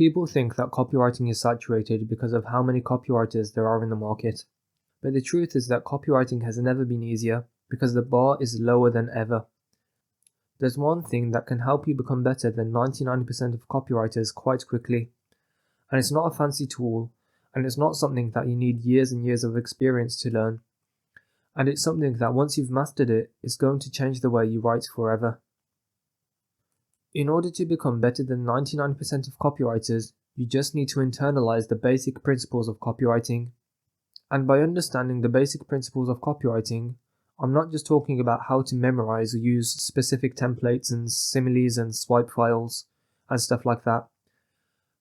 People think that copywriting is saturated because of how many copywriters there are in the market. But the truth is that copywriting has never been easier because the bar is lower than ever. There's one thing that can help you become better than 99% of copywriters quite quickly. And it's not a fancy tool, and it's not something that you need years and years of experience to learn. And it's something that once you've mastered it, it's going to change the way you write forever. In order to become better than 99% of copywriters, you just need to internalize the basic principles of copywriting. And by understanding the basic principles of copywriting, I'm not just talking about how to memorize or use specific templates and similes and swipe files and stuff like that,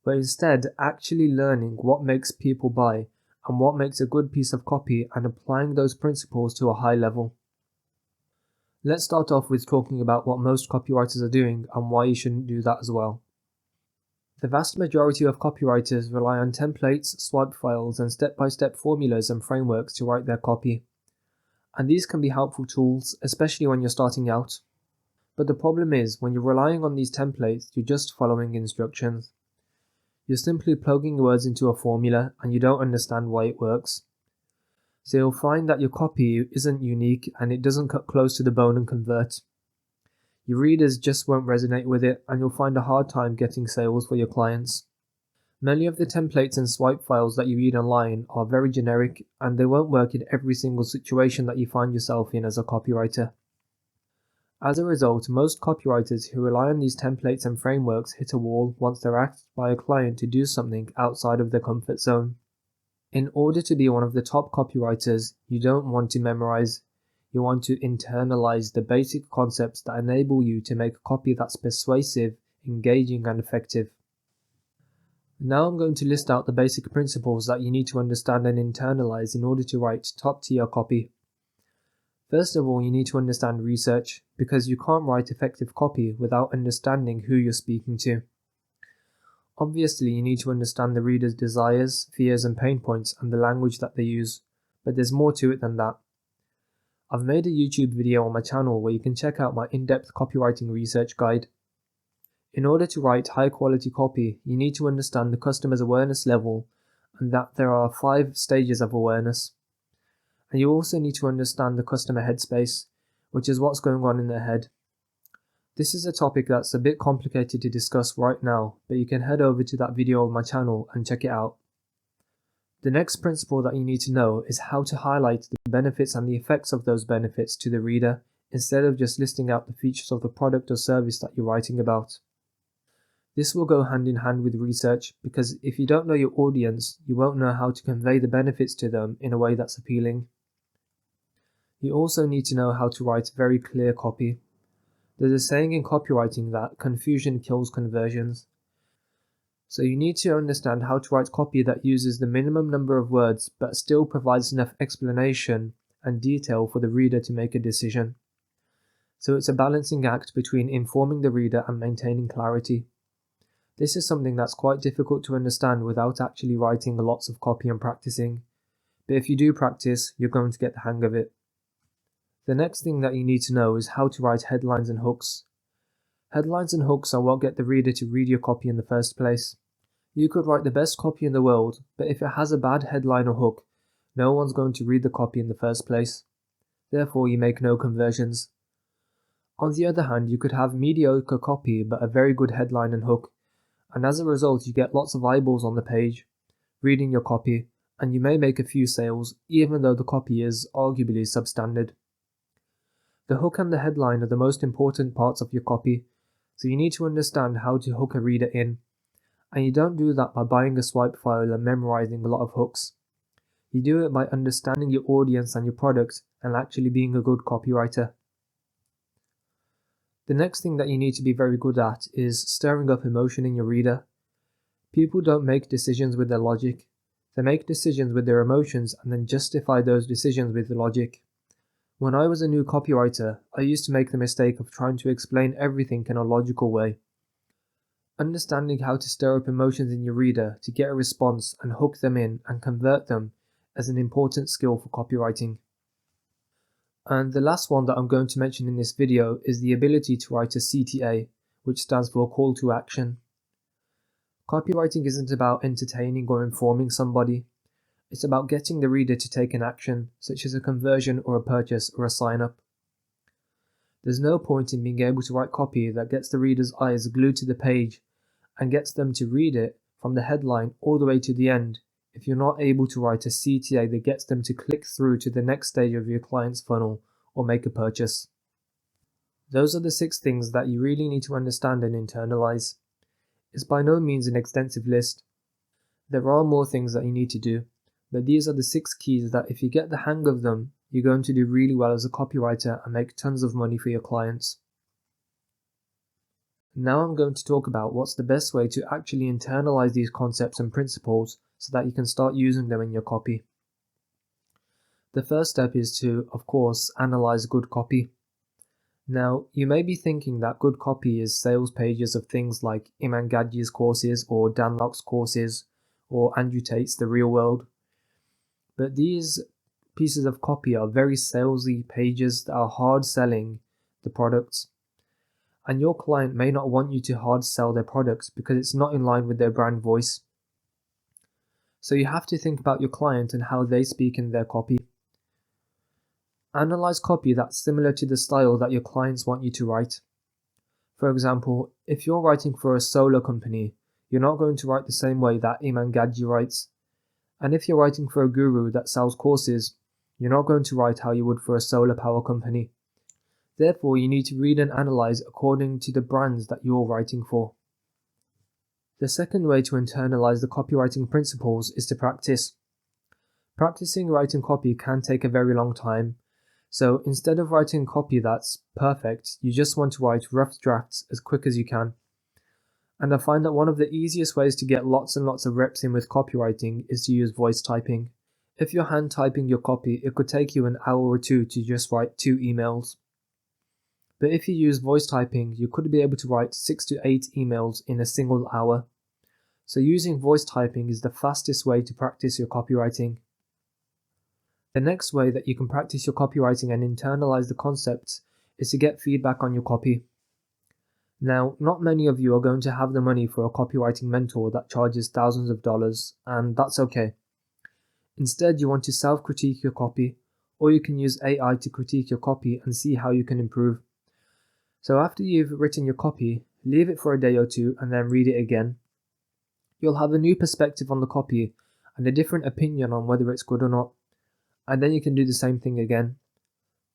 but instead actually learning what makes people buy and what makes a good piece of copy and applying those principles to a high level. Let's start off with talking about what most copywriters are doing and why you shouldn't do that as well. The vast majority of copywriters rely on templates, swipe files, and step-by-step formulas and frameworks to write their copy. And these can be helpful tools, especially when you're starting out. But the problem is, when you're relying on these templates, you're just following instructions. You're simply plugging words into a formula and you don't understand why it works. So you'll find that your copy isn't unique and it doesn't cut close to the bone and convert. Your readers just won't resonate with it and you'll find a hard time getting sales for your clients. Many of the templates and swipe files that you read online are very generic and they won't work in every single situation that you find yourself in as a copywriter. As a result, most copywriters who rely on these templates and frameworks hit a wall once they're asked by a client to do something outside of their comfort zone. In order to be one of the top copywriters, you don't want to memorize. You want to internalize the basic concepts that enable you to make a copy that's persuasive, engaging, and effective. Now I'm going to list out the basic principles that you need to understand and internalize in order to write top-tier copy. First of all, you need to understand research, because you can't write effective copy without understanding who you're speaking to. Obviously, you need to understand the reader's desires, fears, and pain points and the language that they use, but there's more to it than that. I've made a YouTube video on my channel where you can check out my in-depth copywriting research guide. In order to write high-quality copy, you need to understand the customer's awareness level and that there are 5 stages of awareness. And you also need to understand the customer headspace, which is what's going on in their head. This is a topic that's a bit complicated to discuss right now, but you can head over to that video on my channel and check it out. The next principle that you need to know is how to highlight the benefits and the effects of those benefits to the reader, instead of just listing out the features of the product or service that you're writing about. This will go hand in hand with research, because if you don't know your audience, you won't know how to convey the benefits to them in a way that's appealing. You also need to know how to write very clear copy. There's a saying in copywriting that confusion kills conversions. So you need to understand how to write copy that uses the minimum number of words but still provides enough explanation and detail for the reader to make a decision. So it's a balancing act between informing the reader and maintaining clarity. This is something that's quite difficult to understand without actually writing lots of copy and practicing. But if you do practice, you're going to get the hang of it. The next thing that you need to know is how to write headlines and hooks. Headlines and hooks are what get the reader to read your copy in the first place. You could write the best copy in the world, but if it has a bad headline or hook, no one's going to read the copy in the first place. Therefore, you make no conversions. On the other hand, you could have mediocre copy but a very good headline and hook, and as a result you get lots of eyeballs on the page, reading your copy, and you may make a few sales even though the copy is arguably substandard. The hook and the headline are the most important parts of your copy, so you need to understand how to hook a reader in. And you don't do that by buying a swipe file and memorizing a lot of hooks. You do it by understanding your audience and your product and actually being a good copywriter. The next thing that you need to be very good at is stirring up emotion in your reader. People don't make decisions with their logic. They make decisions with their emotions and then justify those decisions with logic. When I was a new copywriter, I used to make the mistake of trying to explain everything in a logical way. Understanding how to stir up emotions in your reader to get a response and hook them in and convert them is an important skill for copywriting. And the last one that I'm going to mention in this video is the ability to write a CTA, which stands for Call to Action. Copywriting isn't about entertaining or informing somebody. It's about getting the reader to take an action, such as a conversion or a purchase or a sign-up. There's no point in being able to write copy that gets the reader's eyes glued to the page and gets them to read it from the headline all the way to the end if you're not able to write a CTA that gets them to click through to the next stage of your client's funnel or make a purchase. Those are the 6 things that you really need to understand and internalize. It's by no means an extensive list. There are more things that you need to do, but these are the 6 keys that if you get the hang of them, you're going to do really well as a copywriter and make tons of money for your clients. Now I'm going to talk about what's the best way to actually internalize these concepts and principles so that you can start using them in your copy. The first step is to, of course, analyze good copy. Now, you may be thinking that good copy is sales pages of things like Iman Gadji's courses or Dan Locke's courses or Andrew Tate's The Real World. But these pieces of copy are very salesy pages that are hard selling the products. And your client may not want you to hard sell their products because it's not in line with their brand voice. So you have to think about your client and how they speak in their copy. Analyze copy that's similar to the style that your clients want you to write. For example, if you're writing for a solar company, you're not going to write the same way that Iman Gadji writes. And if you're writing for a guru that sells courses, you're not going to write how you would for a solar power company. Therefore, you need to read and analyze according to the brands that you're writing for. The second way to internalize the copywriting principles is to practice. Practicing writing copy can take a very long time, so instead of writing copy that's perfect, you just want to write rough drafts as quick as you can. And I find that one of the easiest ways to get lots and lots of reps in with copywriting is to use voice typing. If you're hand typing your copy, it could take you an hour or 2 to just write 2 emails. But if you use voice typing, you could be able to write 6 to 8 emails in a single hour. So using voice typing is the fastest way to practice your copywriting. The next way that you can practice your copywriting and internalize the concepts is to get feedback on your copy. Now, not many of you are going to have the money for a copywriting mentor that charges thousands of dollars, and that's okay. Instead, you want to self-critique your copy, or you can use AI to critique your copy and see how you can improve. So after you've written your copy, leave it for a day or 2 and then read it again. You'll have a new perspective on the copy and a different opinion on whether it's good or not. And then you can do the same thing again.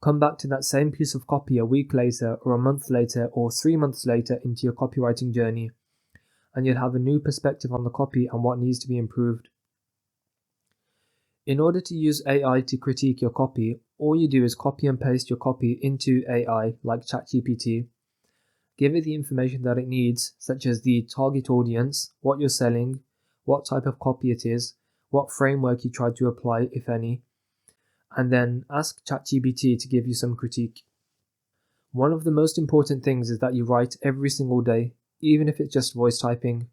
Come back to that same piece of copy a week later or a month later or 3 months later into your copywriting journey, and you'll have a new perspective on the copy and what needs to be improved. In order to use AI to critique your copy, all you do is copy and paste your copy into AI like ChatGPT. Give it the information that it needs, such as the target audience, what you're selling, what type of copy it is, what framework you tried to apply, if any, and then ask ChatGPT to give you some critique. One of the most important things is that you write every single day, even if it's just voice typing.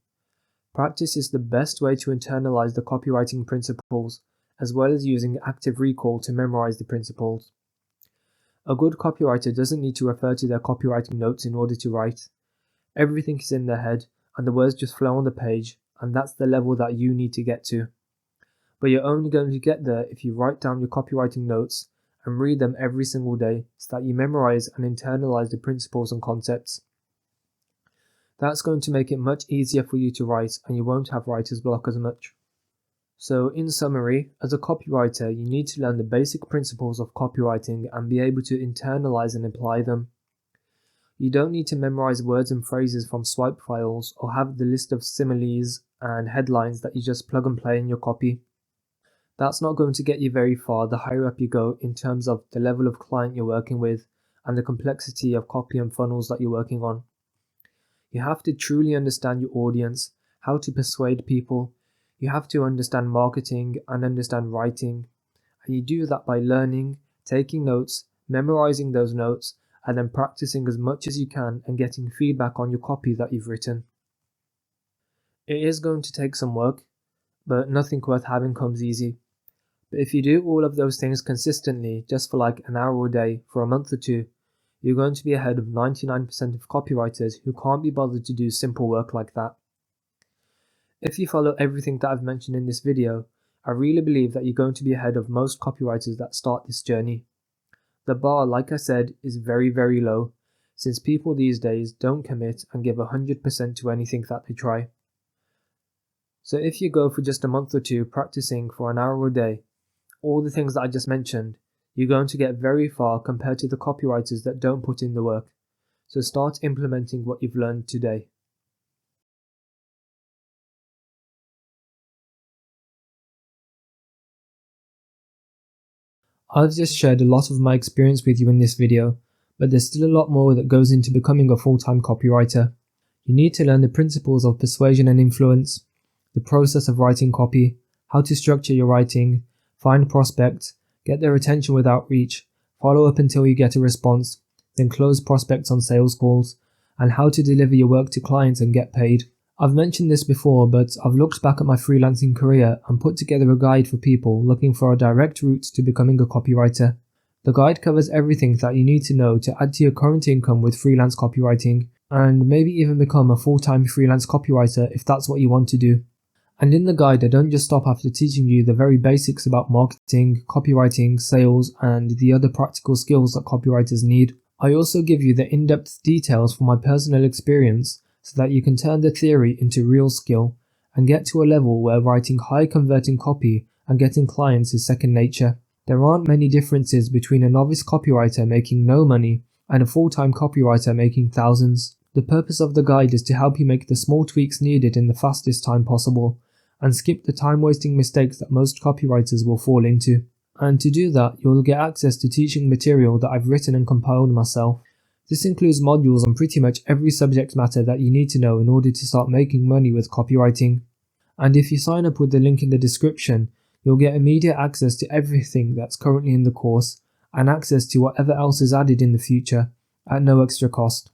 Practice is the best way to internalize the copywriting principles, as well as using active recall to memorize the principles. A good copywriter doesn't need to refer to their copywriting notes in order to write. Everything is in their head, and the words just flow on the page, and that's the level that you need to get to. But you're only going to get there if you write down your copywriting notes and read them every single day so that you memorize and internalize the principles and concepts. That's going to make it much easier for you to write, and you won't have writer's block as much. So in summary, as a copywriter, you need to learn the basic principles of copywriting and be able to internalize and apply them. You don't need to memorize words and phrases from swipe files or have the list of similes and headlines that you just plug and play in your copy. That's not going to get you very far the higher up you go in terms of the level of client you're working with and the complexity of copy and funnels that you're working on. You have to truly understand your audience, how to persuade people. You have to understand marketing and understand writing. And you do that by learning, taking notes, memorizing those notes, and then practicing as much as you can and getting feedback on your copy that you've written. It is going to take some work, but nothing worth having comes easy. But if you do all of those things consistently, just for like an hour a day for a month or 2, you're going to be ahead of 99% of copywriters who can't be bothered to do simple work like that. If you follow everything that I've mentioned in this video, I really believe that you're going to be ahead of most copywriters that start this journey. The bar, like I said, is very, very low, since people these days don't commit and give 100% to anything that they try. So if you go for just a month or two practicing for an hour a day, all the things that I just mentioned, you're going to get very far compared to the copywriters that don't put in the work. So start implementing what you've learned today. I've just shared a lot of my experience with you in this video, but there's still a lot more that goes into becoming a full-time copywriter. You need to learn the principles of persuasion and influence, the process of writing copy, how to structure your writing, find prospects, get their attention with outreach, follow up until you get a response, then close prospects on sales calls, and how to deliver your work to clients and get paid. I've mentioned this before, but I've looked back at my freelancing career and put together a guide for people looking for a direct route to becoming a copywriter. The guide covers everything that you need to know to add to your current income with freelance copywriting, and maybe even become a full-time freelance copywriter if that's what you want to do. And in the guide, I don't just stop after teaching you the very basics about marketing, copywriting, sales, and the other practical skills that copywriters need. I also give you the in-depth details from my personal experience so that you can turn the theory into real skill and get to a level where writing high converting copy and getting clients is second nature. There aren't many differences between a novice copywriter making no money and a full-time copywriter making thousands. The purpose of the guide is to help you make the small tweaks needed in the fastest time possible and skip the time-wasting mistakes that most copywriters will fall into. And to do that, you'll get access to teaching material that I've written and compiled myself. This includes modules on pretty much every subject matter that you need to know in order to start making money with copywriting. And if you sign up with the link in the description, you'll get immediate access to everything that's currently in the course and access to whatever else is added in the future at no extra cost.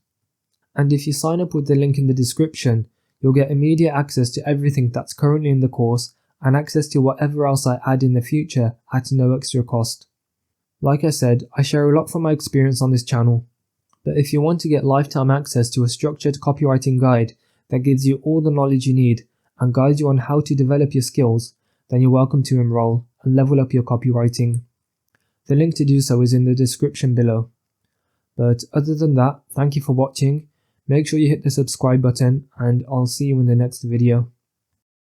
And if you sign up with the link in the description, you'll get immediate access to everything that's currently in the course and access to whatever else I add in the future at no extra cost. Like I said, I share a lot from my experience on this channel. But if you want to get lifetime access to a structured copywriting guide that gives you all the knowledge you need and guides you on how to develop your skills, then you're welcome to enroll and level up your copywriting. The link to do so is in the description below. But other than that, thank you for watching. Make sure you hit the subscribe button and I'll see you in the next video.